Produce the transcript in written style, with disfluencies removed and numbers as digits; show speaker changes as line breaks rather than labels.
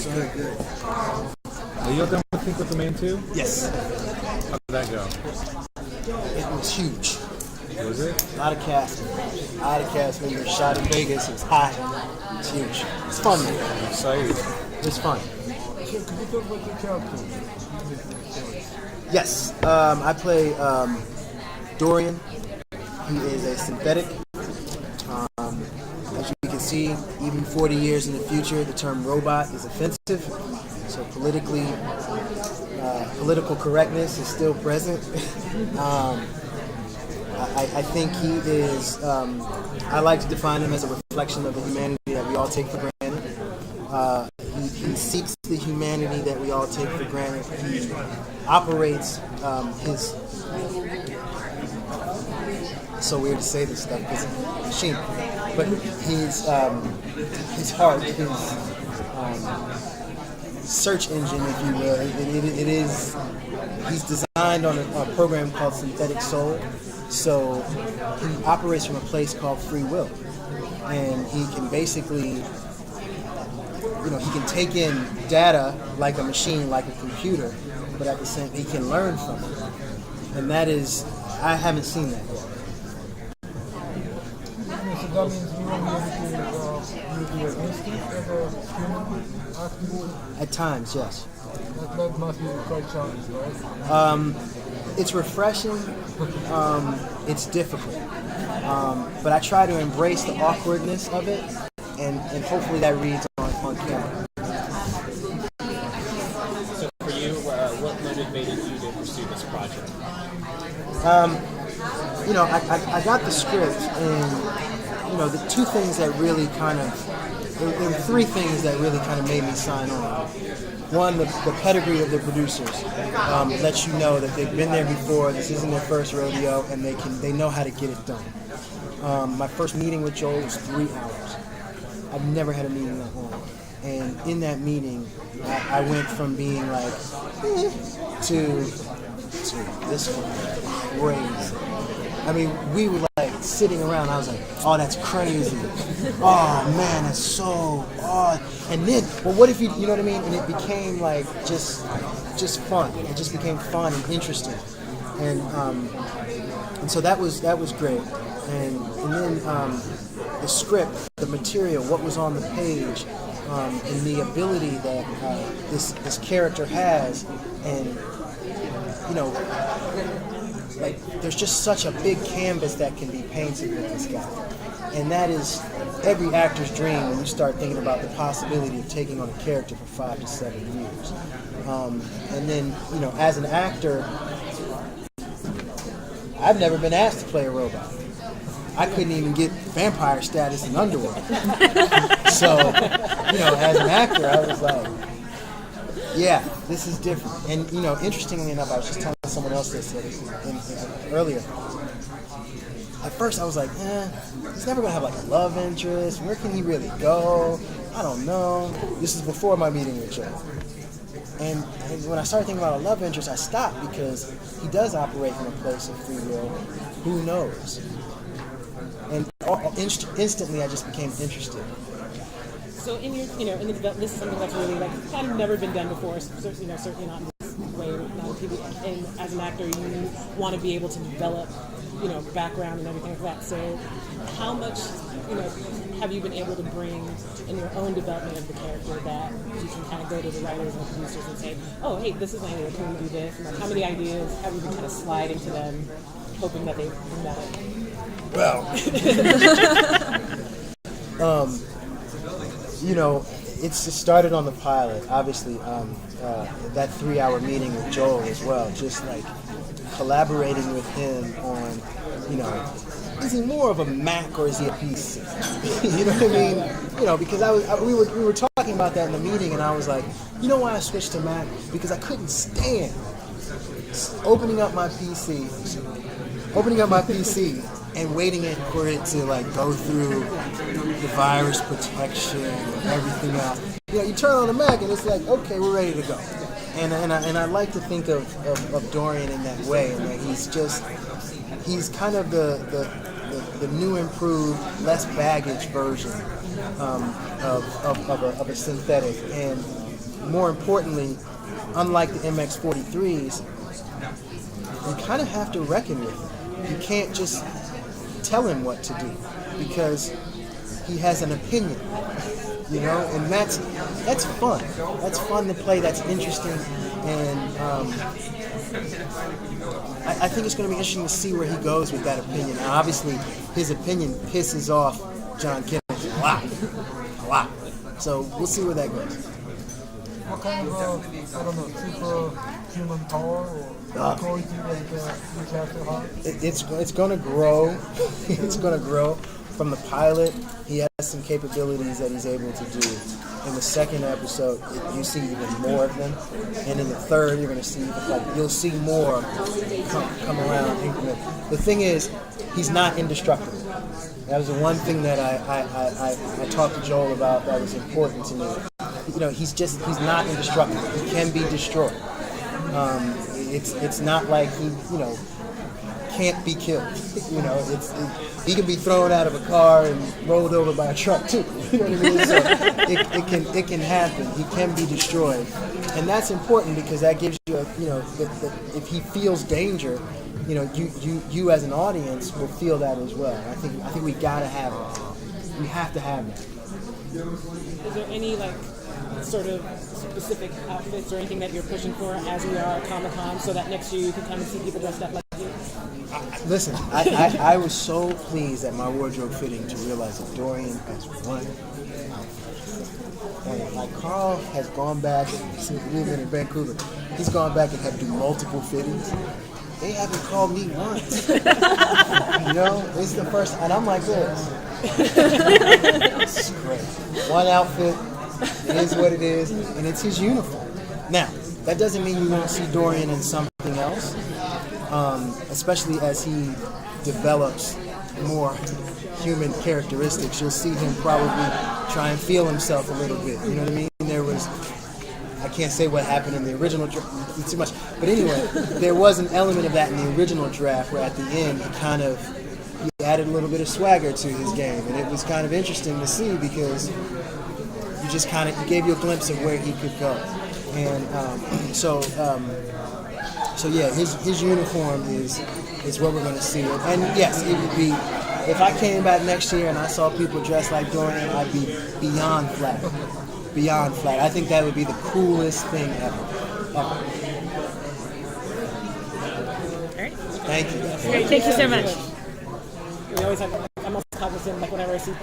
Good.
Are you done with Think with the Main 2?
Yes.
How did that go?
It was huge.
Was it?
A lot of cast members shot in Vegas. It was hot. It's huge. It's fun, man.
I'm excited.
It's fun.
So could you talk about your character?
Yes. I play Dorian. He is a synthetic. As you can see, even 40 years in the future, the term robot is offensive. So political correctness is still present. I think he is, I like to define him as a reflection of the humanity that we all take for granted. He seeks the humanity that we all take for granted. He operates his, it's so weird to say this stuff because it's a machine, but his heart, his search engine, if you will, he's designed on a program called Synthetic Soul. So he operates from a place called free will, and he can basically, he can take in data like a machine, like a computer, but at the same, he can learn from it, and that is, I haven't seen that yet.
So that means you won't be able to use your instinct as a human acting?
At times, yes.
That must be quite challenging, right?
It's refreshing. It's difficult. But I try to embrace the awkwardness of it, and hopefully that reads on camera.
So for you, what motivated you to pursue this project?
I got the script, and the two things that really kind of, there were three things that really kind of made me sign on. One, the pedigree of the producers lets you know that they've been there before. This isn't their first rodeo, and they know how to get it done. My first meeting with Joel was 3 hours. I've never had a meeting that long, and in that meeting, I went from being like to this one, crazy. I mean, we were like sitting around. I was like, "Oh, that's crazy. Oh man, that's so odd." And then, well, what if you know what I mean? And it became like just fun. It just became fun and interesting, and so that was great. And then the script, the material, what was on the page, and the ability that this character has, and like there's just such a big canvas that can be painted with this guy, and that is every actor's dream when you start thinking about the possibility of taking on a character for 5 to 7 years. And then as an actor, I've never been asked to play a robot. I couldn't even get vampire status in Underworld. So as an actor, I was like, yeah, this is different. And interestingly enough, I was just telling someone else this earlier. At first I was like, he's never gonna have like a love interest. Where can he really go? I don't know. This is before my meeting with Joe. And when I started thinking about a love interest, I stopped because he does operate from a place of free will. Who knows? And instantly I just became interested.
So in your, in the development, this is something that's really kind of never been done before. Certainly not in this way. Not with people. And as an actor, you want to be able to develop, background and everything like that. So, how much, have you been able to bring in your own development of the character that you can kind of go to the writers and producers and say, oh, hey, this is my idea. Can we do this? And how many ideas have you been kind of sliding to them, hoping that they bring that in?
Well. It started on the pilot. Obviously, that 3-hour meeting with Joel as well, just like collaborating with him on, is he more of a Mac or is he a PC? You know what I mean? Because we were talking about that in the meeting, and I was like, you know why I switched to Mac? Because I couldn't stand opening up my PC and waiting for it to go through the virus protection and everything else. You turn on the Mac and it's like, okay, we're ready to go. And I like to think of Dorian in that way, and that he's kind of the new, improved, less baggage version of a synthetic. And more importantly, unlike the MX-43s, you kind of have to reckon with him. You can't just tell him what to do because he has an opinion, you know, and that's fun. That's fun to play. That's interesting, and I think it's going to be interesting to see where he goes with that opinion. Now, obviously, his opinion pisses off John Kennedy a lot. So we'll see where that goes.
What kind of, I don't know, superhuman power or quality that the character has?
It's going to grow. It's going to grow. From the pilot, he has some capabilities that he's able to do. In the second episode, you see even more of them, and in the third, you're going to see you'll see more come around. The thing is, he's not indestructible. That was the one thing that I talked to Joel about that was important to me. You know, he's not indestructible. He can be destroyed. It's not like he, you know, can't be killed. You know, he can be thrown out of a car and rolled over by a truck too. You know what I mean? So it can happen. He can be destroyed, and that's important because that gives you if he feels danger, you know, you as an audience will feel that as well. I think we gotta have it. We have to have that.
Is there any sort of specific outfits or anything that you're pushing for as we are at Comic-Con so that next year you can kind of see people dressed up like you?
Listen, I was so pleased at my wardrobe fitting to realize that Dorian has one outfit. And like Karl has gone back, since we've been in Vancouver, he's gone back and had to do multiple fittings. They haven't called me once. You know, it's the first, and I'm like this. It's great. One outfit, it is what it is, and it's his uniform. Now, that doesn't mean you won't see Dorian in something else, especially as he develops more human characteristics. You'll see him probably try and feel himself a little bit. You know what I mean? I can't say what happened in the original draft, it's too much. But anyway, there was an element of that in the original draft where at the end he added a little bit of swagger to his game, and it was kind of interesting to see because you gave you a glimpse of where he could go. And so yeah, his uniform is what we're going to see. And yes, it would be, if I came back next year and I saw people dressed like Dorian, I'd be beyond flattered. Beyond flat. I think that would be the coolest thing ever.
All right.
Thank you.
Great. Thank you so much.
We always have, I'm also cognizant, whenever I see